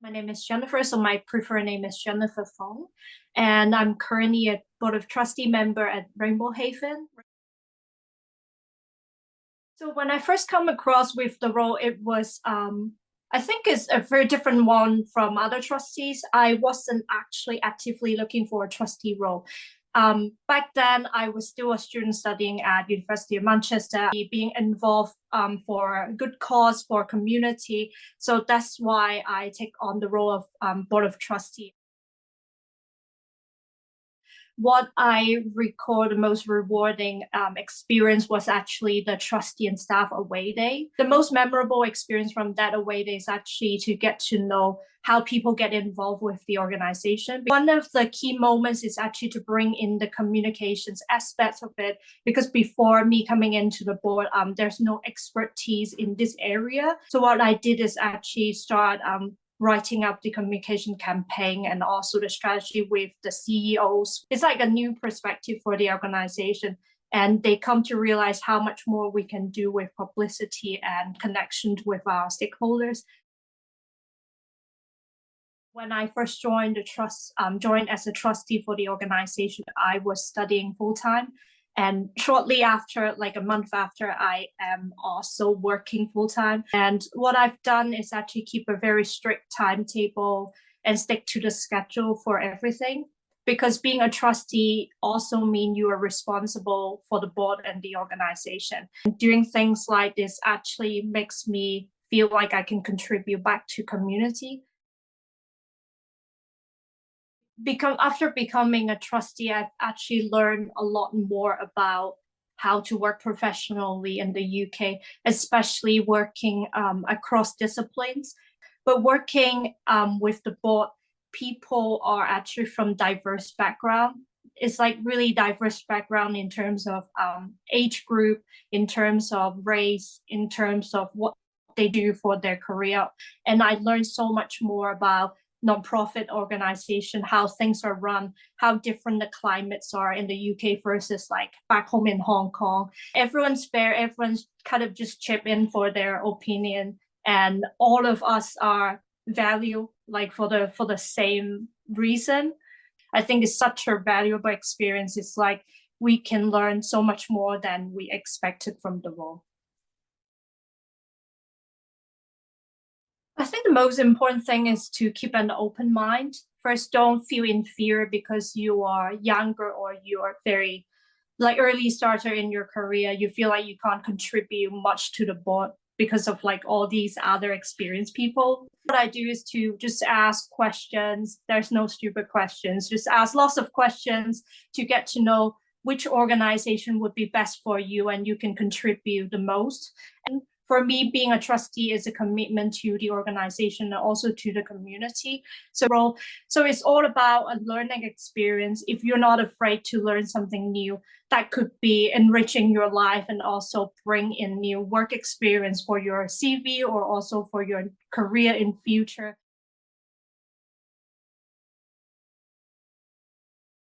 My name is Jennifer, so my preferred name is Jennifer Fung, and I'm currently a Board of Trustee member at Rainbow Haven. So when I first come across with the role, it was I think it's a very different one from other trustees. I wasn't actually actively looking for a trustee role. Back then, I was still a student studying at University of Manchester, being involved for a good cause for community. So that's why I take on the role of Board of Trustee. What I recall the most rewarding experience was actually the trustee and staff away day. The most memorable experience from that away day is actually to get to know how people get involved with the organization. One of the key moments is actually to bring in the communications aspect of it, because before me coming into the board, there's no expertise in this area. So what I did is actually start writing up the communication campaign and also the strategy with the CEOs. It's like a new perspective for the organization. And they come to realize how much more we can do with publicity and connections with our stakeholders. When I first joined joined as a trustee for the organization, I was studying full time. And shortly after, like a month after, I am also working full time. And what I've done is actually keep a very strict timetable and stick to the schedule for everything. Because being a trustee also means you are responsible for the board and the organization. And doing things like this actually makes me feel like I can contribute back to community. After becoming a trustee, I've actually learned a lot more about how to work professionally in the UK, especially working across disciplines. But working with the board, people are actually from diverse background. It's like really diverse background in terms of age group, in terms of race, in terms of what they do for their career. And I learned so much more about nonprofit organization, how things are run, how different the climates are in the UK versus like back home in Hong Kong. Everyone's fair, everyone's kind of just chip in for their opinion, and all of us are valued like for the same reason. I think it's such a valuable experience. It's like we can learn so much more than we expected from the role. I think the most important thing is to keep an open mind. First, don't feel inferior because you are younger or you are very like early starter in your career. You feel like you can't contribute much to the board because of like all these other experienced people. What I do is to just ask questions. There's no stupid questions. Just ask lots of questions to get to know which organization would be best for you and you can contribute the most. And for me, being a trustee is a commitment to the organization and also to the community. So it's all about a learning experience. If you're not afraid to learn something new, that could be enriching your life and also bring in new work experience for your CV or also for your career in future.